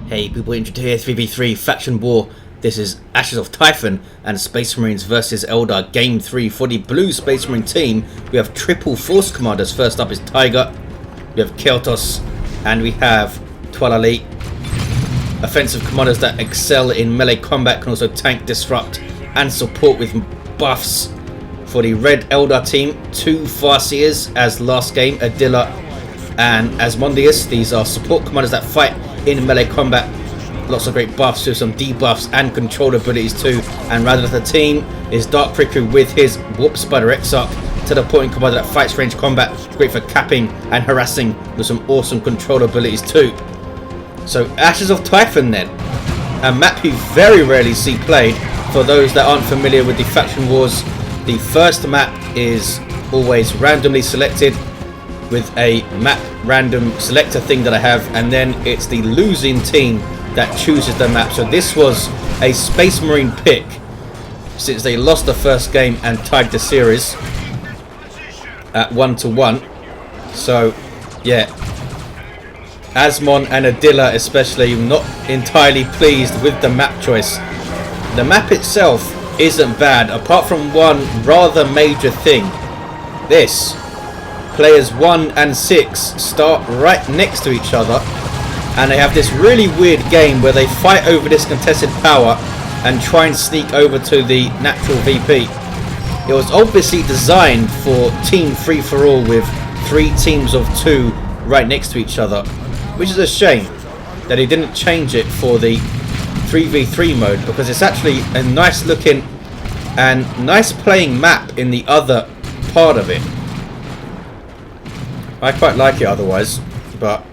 Hey people, into here, 3v3 faction war. This is Ashes of Typhon and Space Marines versus Eldar game 3 for the blue Space Marine team. We have triple force commanders. First up is Tyger, we have Caeltos, and we have Toilailee. Offensive commanders that excel in melee combat, can also tank, disrupt and support with buffs. For the red Eldar team, two Farseers as last game, Adila and Asmondeus. These are support commanders that fight in melee combat. Lots of great buffs with some debuffs and control abilities too. And rather than the team is Dark Riku with his Warp Spider Exarch, teleporting commander that fights range combat, great for capping and harassing with some awesome control abilities too. So Ashes of Typhon then, a map you very rarely see played. For those that aren't familiar with the faction wars, the first map is always randomly selected with a map random selector thing that I have, and then it's the losing team that chooses the map. So this was a Space Marine pick since they lost the first game and tied the series at 1-1. So yeah, Asmon and Adila especially not entirely pleased with the map choice. The map itself isn't bad apart from one rather major thing. This players 1 and 6 start right next to each other, and they have this really weird game where they fight over this contested power and try and sneak over to the natural VP. It was obviously designed for team free-for-all with 3 teams of 2 right next to each other, which is a shame that they didn't change it for the 3v3 mode, because it's actually a nice looking and nice playing map in the other part of it. I quite like it otherwise, but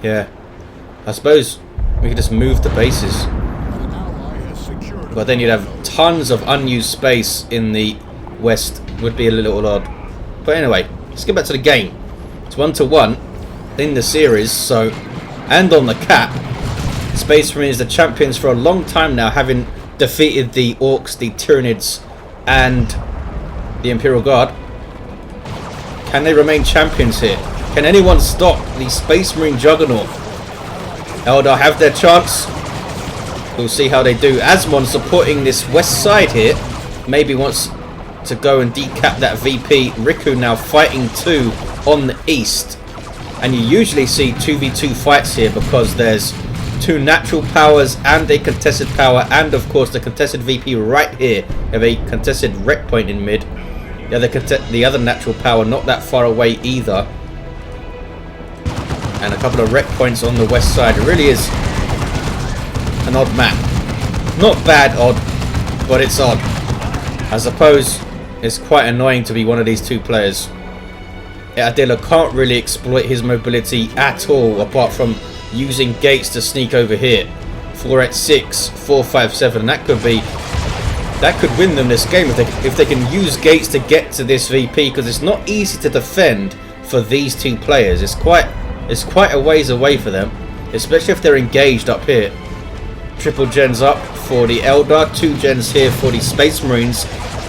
yeah, I suppose we could just move the bases, but then you'd have tons of unused space in the west. Would be a little odd, but anyway, let's get back to the game. It's 1-1 in the series, so, and on the cap, Space Marine is the champions for a long time now, having defeated the Orcs, the Tyranids and the Imperial Guard. Can they remain champions here? Can anyone stop the Space Marine juggernaut? Eldar have their chance. We'll see how they do. Asmon supporting this west side here. Maybe wants to go and decap that VP. Riku now fighting 2 on the east. And you usually see 2v2 fights here because there's 2 natural powers and a contested power, and of course the contested VP right here. Have a contested wreck point in mid. The other natural power not that far away either, and a couple of wreck points on the west side. It really is an odd map. Not bad odd, but it's odd. I suppose it's quite annoying to be one of these 2 players. Adila can't really exploit his mobility at all, apart from using gates to sneak over here. 4x6, 457. That could win them this game if they can use gates to get to this VP, because it's not easy to defend for these 2 players. It's quite a ways away for them, especially if they're engaged up here. Triple gens up for the Eldar, 2 gens here for the Space Marines.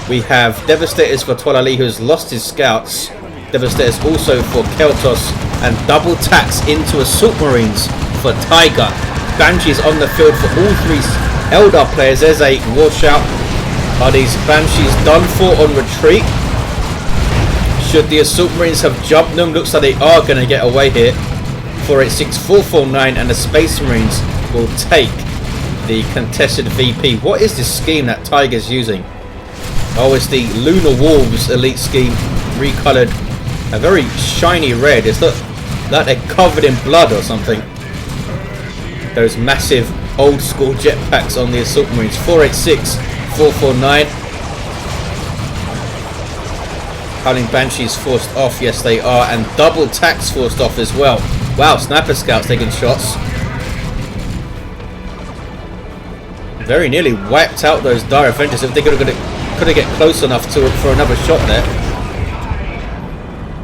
We have Devastators for Toilailee, who's lost his scouts. Devastators also for Caeltos, and double tax into Assault Marines for Tyger. Banshees on the field for all 3 Eldar players. There's a war shout. Are these Banshees done for on retreat? Should the Assault Marines have jumped them? Looks like they are going to get away here. 486, 449, and the Space Marines will take the contested VP. What is this scheme that Tyger's using? Oh, it's the Lunar Wolves elite scheme, recolored a very shiny red. It's like they're covered in blood or something. Those massive old school jetpacks on the Assault Marines. 486, 449. Howling Banshees forced off. Yes, they are. And double tax forced off as well. Wow, Sniper Scouts taking shots. Very nearly wiped out those Dire Avengers if they could have get close enough to it for another shot there.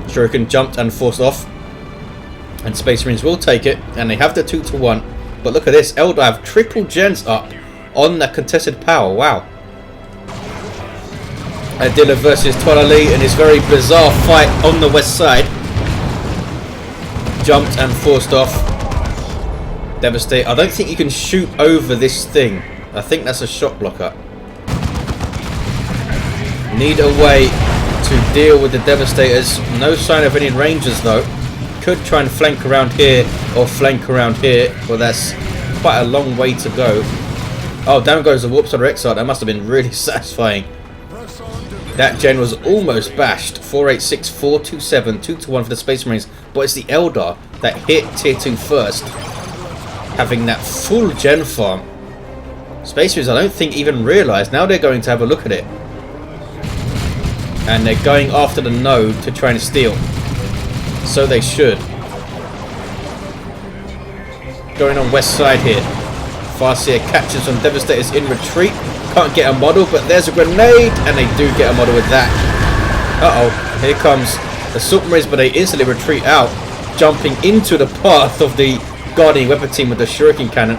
Shuriken jumped and forced off. And Space Marines will take it. And they have the 2-1. But look at this. Eldar have triple gens up on that contested power. Wow. Adila versus Toilailee in this very bizarre fight on the west side. Jumped and forced off. Devastate. I don't think you can shoot over this thing. I think that's a shot blocker. Need a way to deal with the Devastators. No sign of any Rangers though. Could try and flank around here or flank around here, but that's quite a long way to go. Oh, down goes the Warp Star Exarch. That must have been really satisfying. That gen was almost bashed. 486, 427, 2-1 for the Space Marines, but it's the Eldar that hit tier 2 first, having that full gen farm. Space Marines, I don't think even realised. Now they're going to have a look at it. And they're going after the node to try and steal. So they should. Going on west side here. Farseer catches some Devastators in retreat. Can't get a model, but there's a grenade. And they do get a model with that. Uh-oh. Here comes the Submarines, but they instantly retreat out. Jumping into the path of the Guardian Weapon team with the Shuriken Cannon.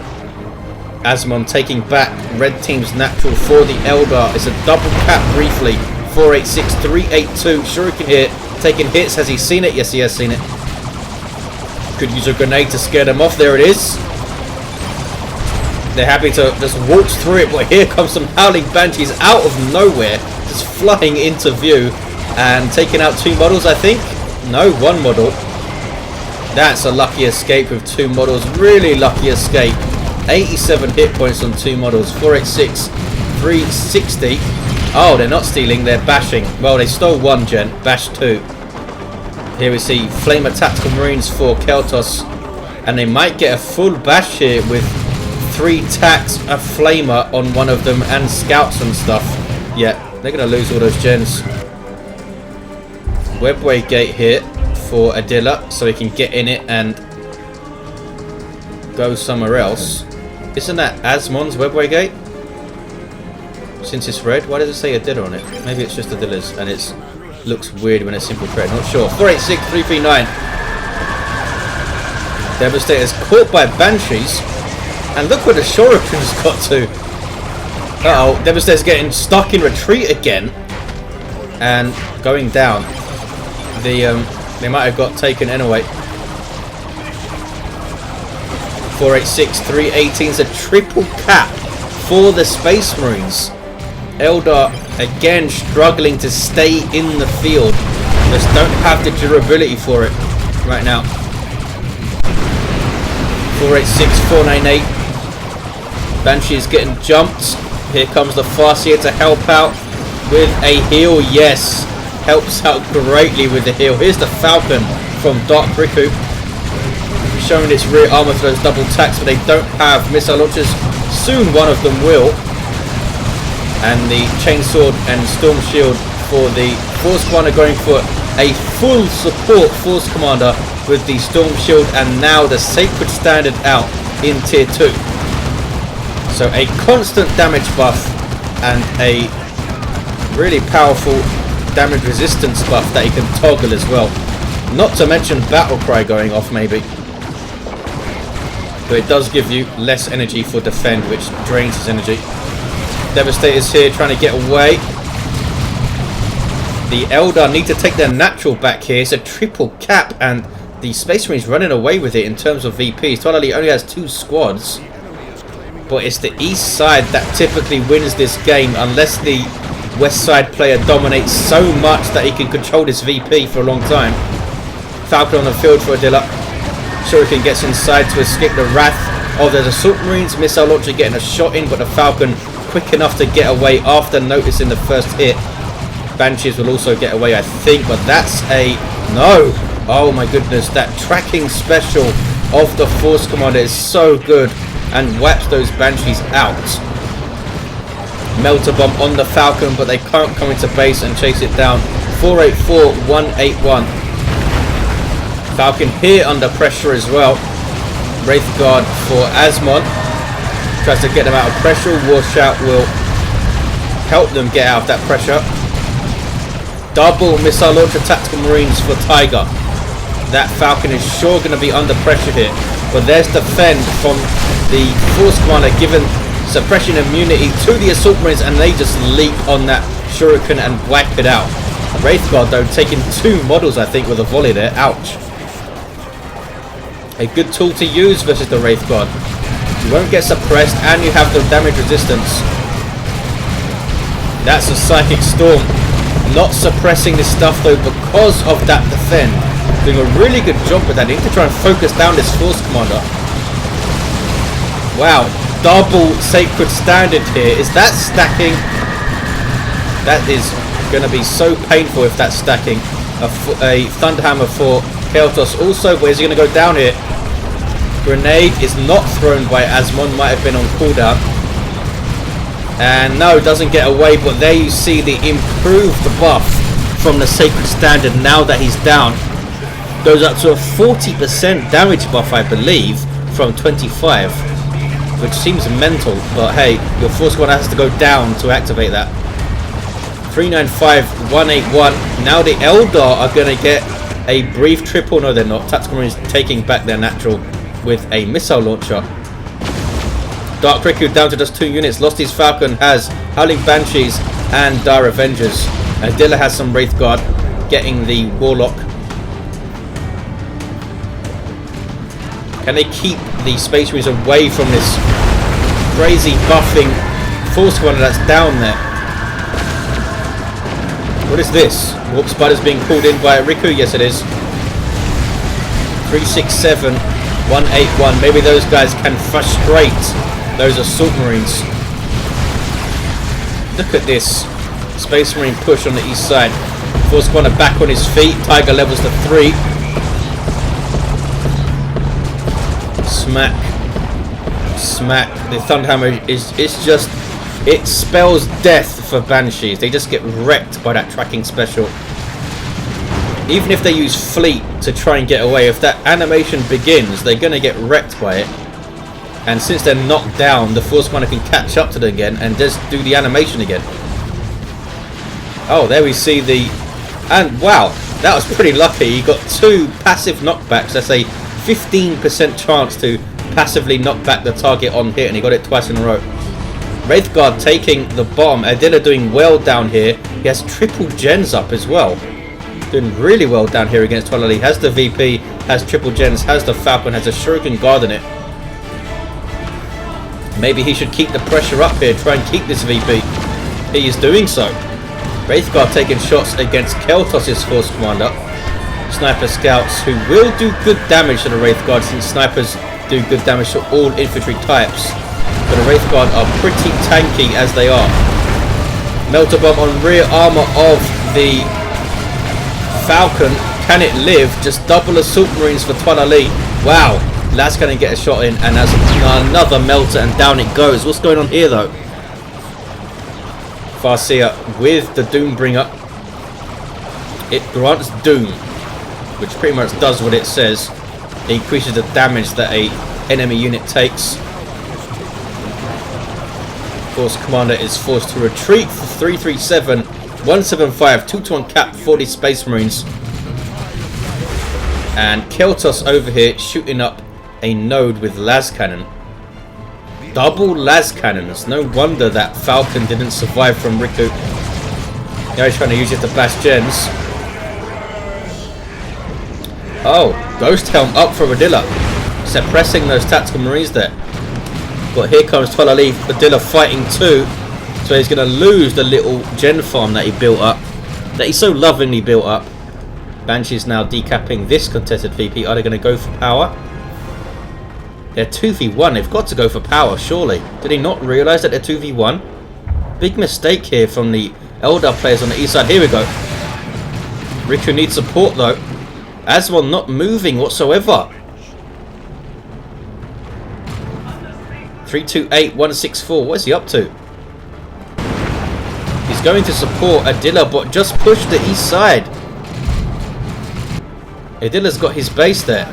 Asmon taking back red team's natural for the Eldar. It's a double cap briefly. 486, 382. Shuriken here. Taking hits. Has he seen it? Yes, he has seen it. Could use a grenade to scare them off. There it is. They're happy to just waltz through it, but here comes some Howling Banshees out of nowhere, just flying into view and taking out 2 models, I think. No, 1 model. That's a lucky escape with 2 models. Really lucky escape. 87 hit points on 2 models. 486, 360. Oh, they're not stealing, they're bashing. Well, they stole 1 gen, bashed 2. Here we see Flamer Tactical Marines for Caeltos. And they might get a full bash here with 3 tacks, a Flamer on one of them, and scouts and stuff. Yeah, they're going to lose all those gens. Webway gate here for Adila, so he can get in it and go somewhere else. Isn't that Asmon's Webway gate? Since it's red, why does it say Adila on it? Maybe it's just Adila's and it looks weird when it's infiltrated. Not sure. 486, 339. Devastator's caught by Banshees. And look where the Shuriken's got to. Uh-oh. Devastator's getting stuck in retreat again. And going down. They might have got taken anyway. 486, 318 is a triple cap for the Space Marines. Eldar again struggling to stay in the field. Just don't have the durability for it right now. 486, 498. Banshee is getting jumped. Here comes the Farseer to help out with a heal. Yes, helps out greatly with the heal. Here's the Falcon from Dark Riku, showing its rear armor for those double tacks, but they don't have missile launchers. Soon one of them will. And the Chainsword and Storm Shield for the Force Commander, going for a full support Force Commander with the Storm Shield, and now the Sacred Standard out in tier 2. So a constant damage buff and a really powerful damage resistance buff that he can toggle as well. Not to mention Battle Cry going off maybe. But it does give you less energy for defend, which drains his energy. Devastator's here trying to get away. The Eldar need to take their natural back here. It's a triple cap and the Space Marines running away with it in terms of VPs. Toilailee only has 2 squads. But it's the east side that typically wins this game unless the west side player dominates so much that he can control this VP for a long time. Falcon on the field for Adila. Shuriken gets inside to escape the wrath of the Assault Marines. Missile launcher getting a shot in, but the Falcon quick enough to get away after noticing the first hit. Banshees will also get away, I think, but that's a no. Oh my goodness, that tracking special of the Force Commander is so good and wipes those Banshees out. Melter Bomb on the Falcon, but they can't come into base and chase it down. 484, 181. Falcon here under pressure as well. Wraith Guard for Asmon. Tries to get them out of pressure. War Shout will help them get out of that pressure. Double Missile Launcher Tactical Marines for Tyger. That Falcon is sure going to be under pressure here. But there's defend from the Force Commander, given suppression immunity to the Assault Marines, and they just leap on that Shuriken and whack it out. Wraith Guard though taking 2 models I think with a volley there. Ouch. A good tool to use versus the Wraith God. You won't get suppressed and you have the damage resistance. That's a Psychic Storm. Not suppressing this stuff though because of that defend. Doing a really good job with that. They need to try and focus down this Force Commander. Wow. Double Sacred Standard here. Is that stacking? That is going to be so painful if that's stacking. A Thunderhammer for Caeltos. Also, where's he going to go down here? Grenade is not thrown by Asmon. Might have been on cooldown. And no, doesn't get away. But there you see the improved buff from the Sacred Standard now that he's down. Goes up to a 40% damage buff, I believe, from 25. Which seems mental. But hey, your Force Commander has to go down to activate that. 395, 181. Now the Eldar are going to get a brief triple. No, they're not. Tactical Marines taking back their natural with a missile launcher. Dark Riku down to just 2 units. Lost his Falcon, has Howling Banshees and Dire Avengers. Adila has some Wraith Guard, getting the Warlock. Can they keep the Space Marines away from this crazy buffing Force Commander that's down there? What is this? Warp Spider's being pulled in by Riku? Yes, it is. 367, 181. Maybe those guys can frustrate those Assault Marines. Look at this Space Marine push on the east side. Force Commander back on his feet. Tyger levels to 3. Smack. Smack. The Thunderhammer is just... It spells death for Banshees. They just get wrecked by that tracking special. Even if they use Fleet to try and get away, if that animation begins, they're going to get wrecked by it. And since they're knocked down, the Force Commander can catch up to them again and just do the animation again. Oh, there we see the... And wow, that was pretty lucky. He got 2 passive knockbacks. That's a 15% chance to passively knock back the target on hit, and he got it twice in a row. Wraith Guard taking the bomb. Adila doing well down here. He has triple gens up as well. Doing really well down here against Toilailee. Has the VP, has triple gens, has the Falcon, has a Shuriken Guard in it. Maybe he should keep the pressure up here, try and keep this VP. He is doing so. Wraith Guard taking shots against Caeltos' Force Commander. Sniper Scouts, who will do good damage to the Wraith Guard, since snipers do good damage to all infantry types. But the Wraith Guard are pretty tanky as they are. Melter Bomb on rear armor of the Falcon. Can it live? Just double Assault Marines for Toilailee. Wow. That's going to get a shot in, and that's another melter, and down it goes. What's going on here, though? Farseer with the Doombringer. It grants Doom, which pretty much does what it says. It increases the damage that a enemy unit takes. Force Commander is forced to retreat for 337, 175, 2-to-1 cap, 40 Space Marines. And Caeltos over here shooting up a node with las cannon. Double las cannons. No wonder that Falcon didn't survive from Riku. Now he's trying to use it to bash gens. Oh, Ghost Helm up for Adila. Suppressing those tactical marines there. But here comes Toilailee. Adila fighting too. So he's going to lose the little gen farm that he built up. That he so lovingly built up. Banshee's now decapping this contested VP. Are they going to go for power? They're 2v1. They've got to go for power, surely. Did he not realise that they're 2v1? Big mistake here from the Eldar players on the east side. Here we go. Riku needs support though. Asmon not moving whatsoever. 328, 164. What is he up to? He's going to support Adila, but just push the east side. Adila's got his base there.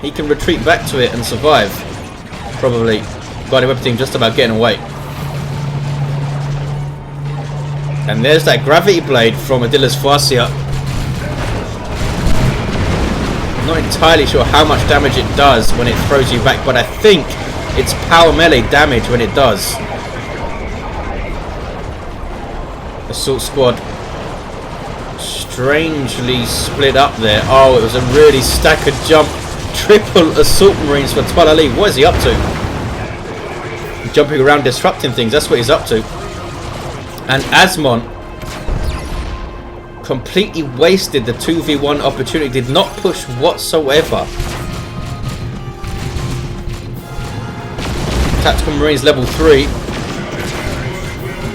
He can retreat back to it and survive. Probably. Guardian Weapon Team just about getting away. And there's that Gravity Blade from Adila's Farseer. I'm not entirely sure how much damage it does when it throws you back, but I think it's power melee damage when it does. Assault Squad strangely split up there. Oh, it was a really staggered jump. triple assault marines for Toilailee. What is he up to? Jumping around, disrupting things. That's what he's up to. And Asmon completely wasted the 2v1 opportunity. Did not push whatsoever. Tactical Marines level 3.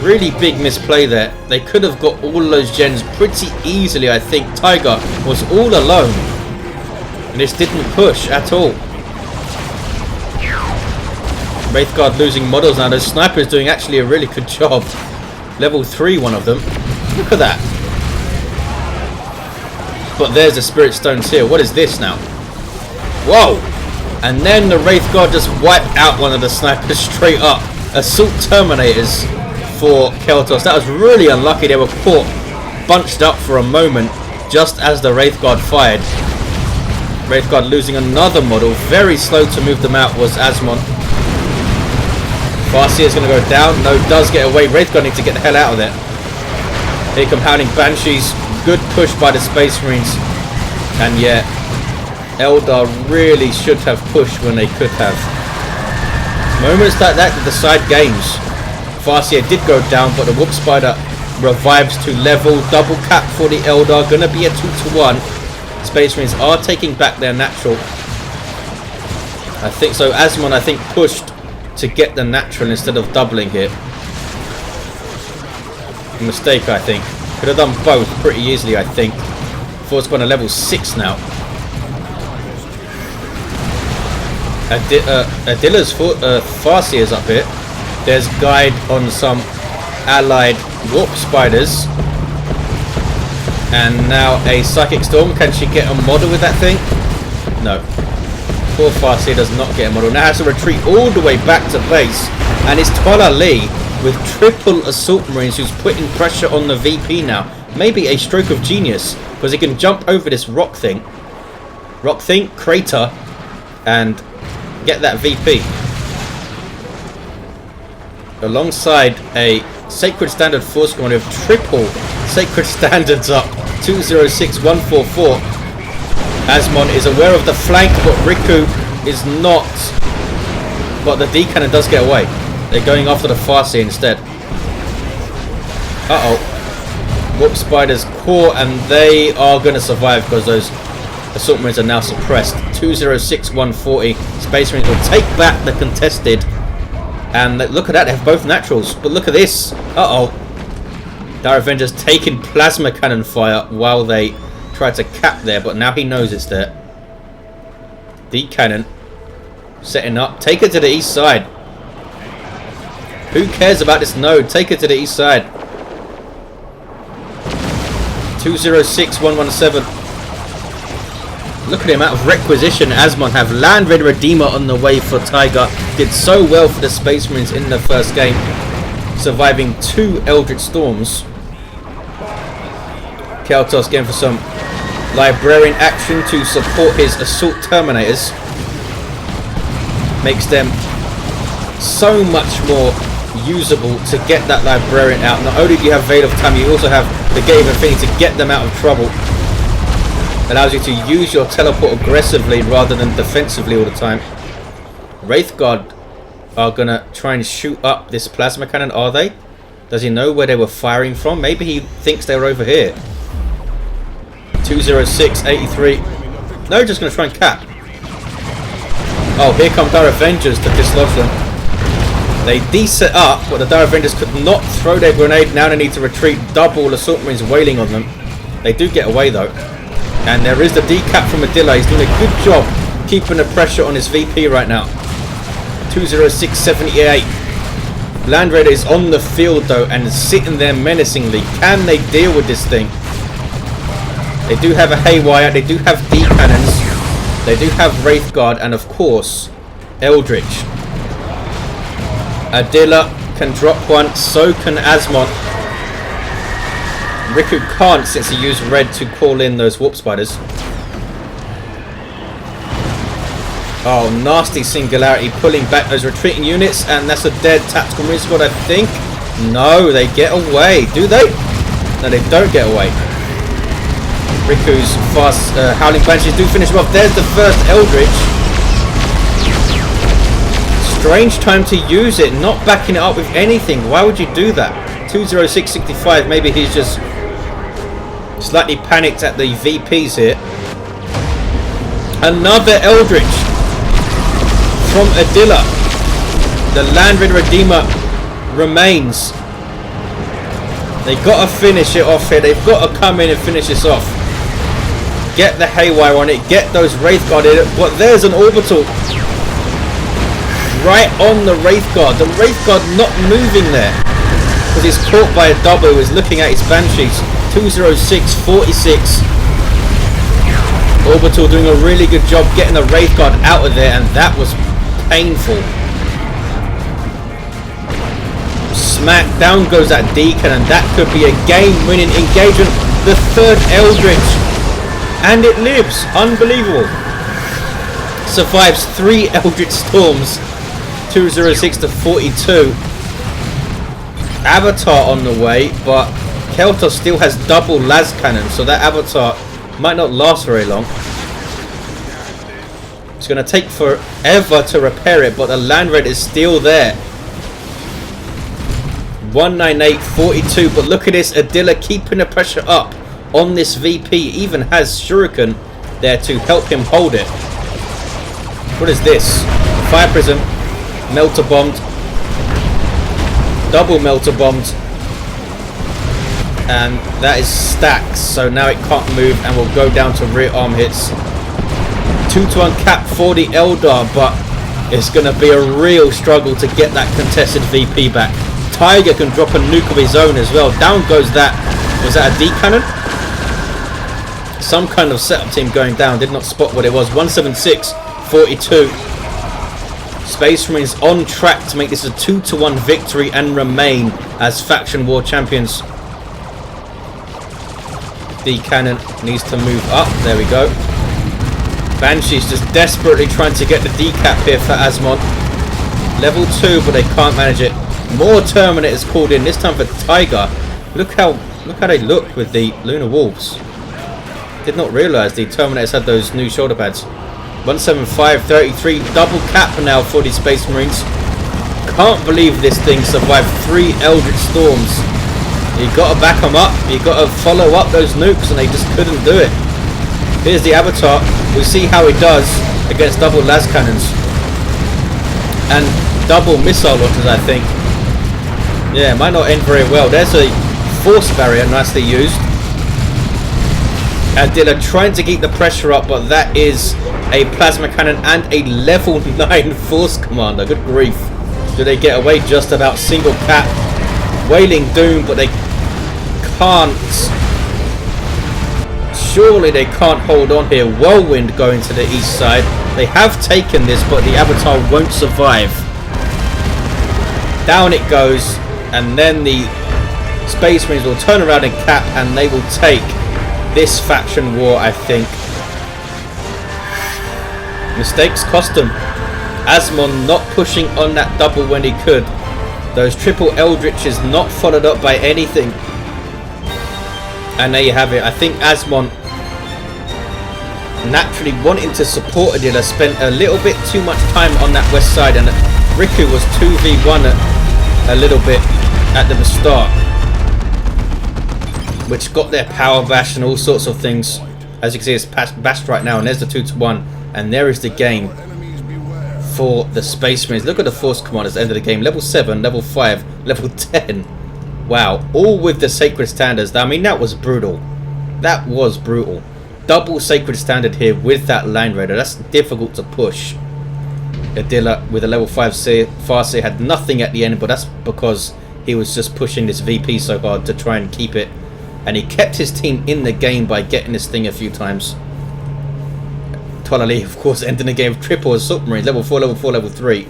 Really big misplay there. They could have got all those gens pretty easily, I think. Tyger was all alone. And this didn't push at all. Wraithguard losing models now. Those snipers doing actually a really good job. Level 3, one of them. Look at that. But there's the Spirit Stones here. What is this now? Whoa! And then the Wraithguard just wiped out one of the snipers straight up. Assault Terminators for Caeltos. That was really unlucky. They were caught bunched up for a moment just as the Wraithguard fired. Wraithguard losing another model. Very slow to move them out was Asmon. Farseer is going to go down. No, does get away. Wraithguard needs to get the hell out of there. Here come Howling Banshees. Good push by the Space Marines. And yeah, Eldar really should have pushed when they could have. Moments like that to decide games. Farseer did go down, but the Whoop Spider revives to level. Double cap for the Eldar. Gonna be a 2-1. Space Marines are taking back their natural. I think so. Asmon, I think, pushed to get the natural instead of doubling here. A mistake, I think. Could have done both pretty easily, I think. Force gone to level 6 now. Adila's Farseer's up here. There's guide on some allied warp spiders. And now a Psychic Storm. Can she get a model with that thing? No. Poor Farseer does not get a model. Now has to retreat all the way back to base. And it's Toilailee with triple Assault Marines who's putting pressure on the VP now. Maybe a stroke of genius, because he can jump over this rock thing, crater, and get that VP. Alongside a Sacred Standard Force Commander with triple Sacred Standards up, 206, 144. Asmon is aware of the flank, but Riku is not. But the D cannon does get away. They're going after the Farseer instead. Uh-oh. Warp Spiders core, and they are going to survive because those Assault Marines are now suppressed. 206, 140. Space Marines will take back the contested. And look at that, they have both naturals. But look at this. Uh-oh. Dire Avengers taking plasma cannon fire while they try to cap there, but now he knows it's there. D cannon setting up. Take it to the east side. Who cares about this node? Take it to the east side. 206, 117. Look at the amount of requisition Asmon have. Land Red Redeemer on the way for Tyger. Did so well for the Space Marines in the first game, surviving 2 Eldritch Storms. Caeltos going for some Librarian action to support his Assault Terminators. Makes them so much more usable to get that Librarian out. Not only do you have Veil of Time, you also have the Gate of Infinity to get them out of trouble. Allows you to use your teleport aggressively rather than defensively all the time. Wraithguard are going to try and shoot up this plasma cannon, are they? Does he know where they were firing from? Maybe he thinks they're over here. 206, 83. No, just going to try and cap. Oh, here come Dire Avengers to dislodge them. They de-set up, but the Dire Avengers could not throw their grenade. Now they need to retreat. Double Assault Marines wailing on them. They do get away though. And there is the decap from Adila. He's doing a good job keeping the pressure on his VP right now. 206, 78. Land Raider is on the field though and sitting there menacingly. Can they deal with this thing? They do have a Haywire. They do have D cannons. They do have Wraithguard and of course Eldritch. Adila can drop one, so can Asmon. Riku can't since he used red to call in those warp spiders. Oh, nasty singularity pulling back those retreating units, and that's a dead tactical marine squad, I think. No, they get away. Do they? No, they don't get away. Riku's fast Howling Banshees do finish him off. There's the first Eldritch. Strange time to use it, not backing it up with anything. Why would you do that? 206.65, maybe he's just slightly panicked at the VPs here. Another Eldritch from Adila. The Landrid Redeemer remains. They got to finish it off here. They've got to come in and finish this off. Get the Haywire on it. Get those Wraithguard in it. But there's an Orbital right on the Wraithguard. The Wraithguard not moving there because he's caught by a double. He's looking at his Banshees. 206.46. Orbital doing a really good job getting the Wraithguard out of there, and that was painful. Smack down goes that Deacon, and that could be a game-winning engagement. The third Eldritch, and it lives. Unbelievable. Survives 3 Eldritch Storms. 206 to 42. Avatar on the way, but Caeltos still has double las cannon, so that Avatar might not last very long. It's going to take forever to repair it, but the land red is still there. 198.42, but look at this, Adila keeping the pressure up on this VP, even has Shuriken there to help him hold it. What is this? Fire Prism, Melter Bombed, double Melter Bombed, and that is stacks, so now it can't move and will go down to rear arm hits. 2-to-1 cap for the Eldar, but it's going to be a real struggle to get that contested VP back. Tyger can drop a nuke of his own as well. Down goes that. Was that a D cannon? Some kind of setup team going down. Did not spot what it was. 176.42. Space Marines on track to make this a 2-to-1 victory and remain as faction war champions. D cannon needs to move up. There we go. Banshee's just desperately trying to get the decap here for Asmon. Level 2, but they can't manage it. More Terminators called in, this time for Tyger. Look how they look with the Lunar Wolves. Did not realise the Terminators had those new shoulder pads. 175.33, double cap now for the Space Marines. Can't believe this thing survived 3 Eldritch Storms. You got to back them up, you got to follow up those nukes, and they just couldn't do it. Here's the Avatar. We'll see how he does against double las cannons and double missile launchers, I think. Yeah, might not end very well. There's a force barrier, nicely used. Adila trying to keep the pressure up, but that is a plasma cannon and a level 9 force commander. Good grief. Do they get away? Just about. Single cap. Wailing Doom, but they can't. Surely they can't hold on here. Whirlwind going to the east side. They have taken this, but the Avatar won't survive. Down it goes, and then the Space Marines will turn around and cap, and they will take this faction war, I think. Mistakes cost them. Asmon not pushing on that double when he could. Those triple Eldritches not followed up by anything. And there you have it. I think Asmon, naturally wanting to support Adila, spent a little bit too much time on that west side, and Riku was 2v1 a little bit at the start, which got their power bash and all sorts of things. As you can see, it's bashed right now, and there's the 2-to-1, and there is the game for the Space Marines. Look at the Force Commanders at the end of the game. Level 7, level 5, level 10. Wow, all with the Sacred Standards. I mean, that was brutal. That was brutal. Double Sacred Standard here with that Land Raider. That's difficult to push. Adila with a level 5 Farseer had nothing at the end, but that's because he was just pushing this VP so hard to try and keep it. And he kept his team in the game by getting this thing a few times. Toilailee, of course, ending the game with triple Assault Marines. Level 4, level 4, level 3.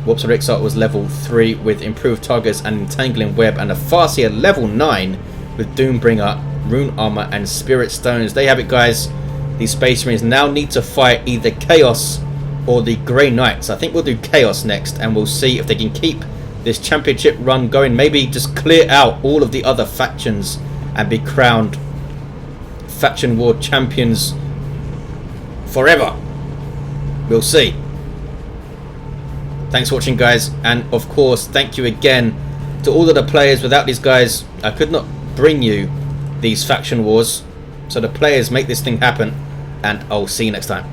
Warps of Exarch was level 3 with improved targets and entangling web, and a Farseer level 9 with Doombringer, Rune Armor and Spirit Stones. There you have it, guys. These Space Marines now need to fight either Chaos or the Grey Knights. I think we'll do Chaos next, and we'll see if they can keep this championship run going. Maybe just clear out all of the other factions and be crowned Faction War champions forever. We'll see. Thanks for watching, guys, and of course thank you again to all of the players. Without these guys I could not bring you these faction wars, so the players make this thing happen, and I'll see you next time.